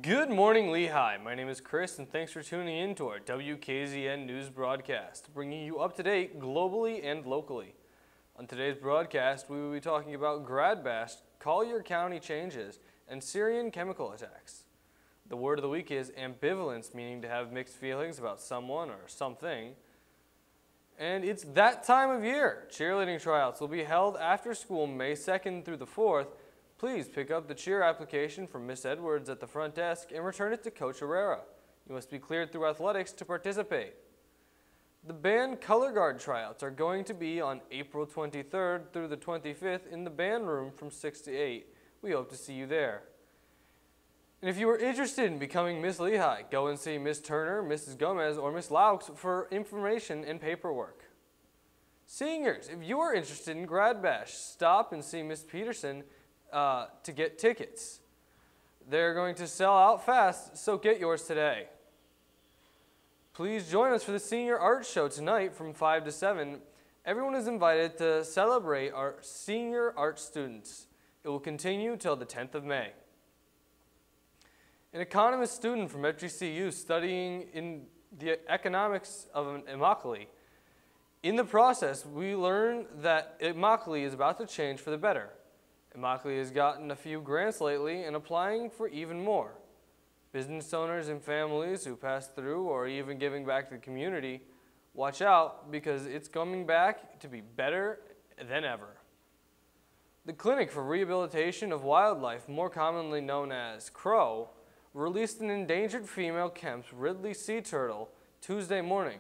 Good morning, Lehigh. My name is Chris, and thanks for tuning in to our WKZN news broadcast, bringing you up to date globally and locally. On today's broadcast, we will be talking about grad bash, Collier County changes, and Syrian chemical attacks. The word of the week is ambivalence, meaning to have mixed feelings about someone or something. And it's that time of year. Cheerleading tryouts will be held after school May 2nd through the 4th. Please pick up the cheer application from Miss Edwards at the front desk and return it to Coach Herrera. You must be cleared through athletics to participate. The band color guard tryouts are going to be on April 23rd through the 25th in the band room from 6 to 8. We hope to see you there. And if you are interested in becoming Miss Lehigh, go and see Miss Turner, Mrs. Gomez, or Miss Laux for information and paperwork. Seniors, if you are interested in grad bash, stop and see Miss Peterson to get tickets. They're going to sell out fast, so get yours today. Please join us for the senior art show tonight from 5 to 7. Everyone is invited to celebrate our senior art students. It will continue till the 10th of May. An economist student from FGCU studying in the economics of Immokalee. In the process, we learn that Immokalee is about to change for the better. Immokalee has gotten a few grants lately and applying for even more. Business owners and families who pass through or even giving back to the community, watch out because it's coming back to be better than ever. The Clinic for Rehabilitation of Wildlife, more commonly known as CROW, released an endangered female Kemp's Ridley sea turtle Tuesday morning.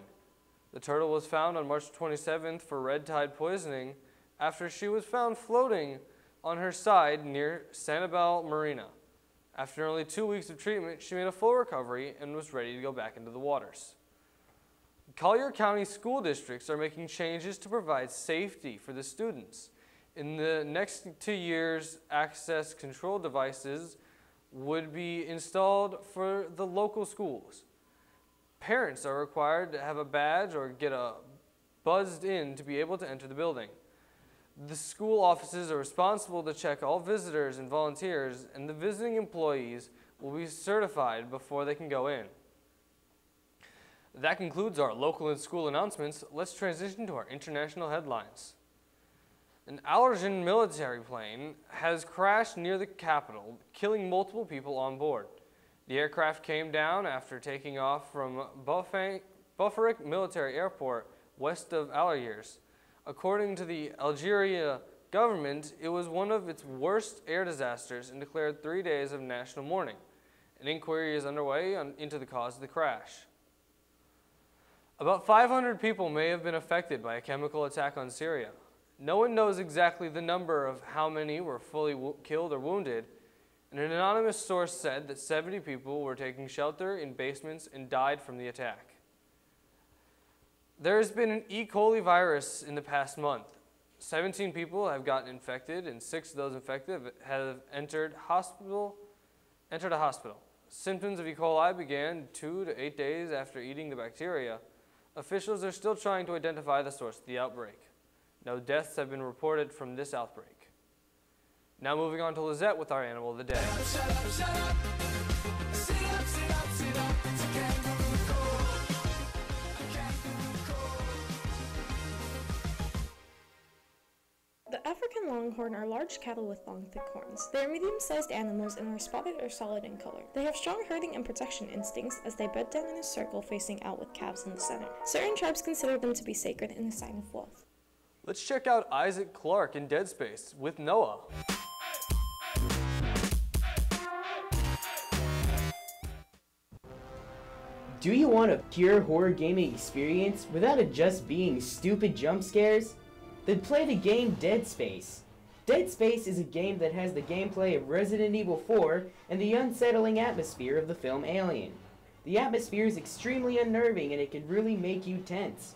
The turtle was found on March 27th for red tide poisoning after she was found floating on her side near Sanibel Marina. After only 2 weeks of treatment, she made a full recovery and was ready to go back into the waters. Collier County school districts are making changes to provide safety for the students. In the next 2 years, access control devices would be installed for the local schools. Parents are required to have a badge or get buzzed in to be able to enter the building. The school offices are responsible to check all visitors and volunteers, and the visiting employees will be certified before they can go in. That concludes our local and school announcements. Let's transition to our international headlines. An Allergen military plane has crashed near the capital, killing multiple people on board. The aircraft came down after taking off from Bufaric Military Airport west of Algiers. According to the Algeria government, it was one of its worst air disasters and declared 3 days of national mourning. An inquiry is underway into the cause of the crash. About 500 people may have been affected by a chemical attack on Syria. No one knows exactly the number of how many were fully killed or wounded, and an anonymous source said that 70 people were taking shelter in basements and died from the attack. There has been an E. coli virus in the past month. 17 people have gotten infected, and 6 of those infected have entered a hospital. Symptoms of E. coli began 2 to 8 days after eating the bacteria. Officials are still trying to identify the source of the outbreak. No deaths have been reported from this outbreak. Now moving on to Lizette with our animal of the day. The African longhorn are large cattle with long, thick horns. They are medium-sized animals and are spotted or solid in color. They have strong herding and protection instincts as they bed down in a circle facing out with calves in the center. Certain tribes consider them to be sacred and a sign of wealth. Let's check out Isaac Clarke in Dead Space with Noah. Do you want a pure horror gaming experience without it just being stupid jump scares? Then play the game Dead Space. Dead Space is a game that has the gameplay of Resident Evil 4 and the unsettling atmosphere of the film Alien. The atmosphere is extremely unnerving and it can really make you tense.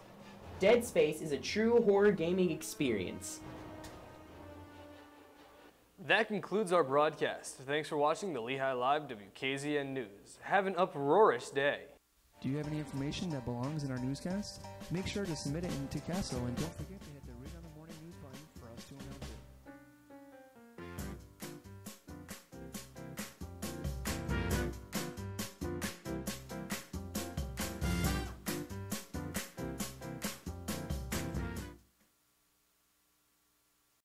Dead Space is a true horror gaming experience. That concludes our broadcast. Thanks for watching the Lehigh Live WKZN News. Have an uproarious day. Do you have any information that belongs in our newscast? Make sure to submit it into CASO and don't forget to hit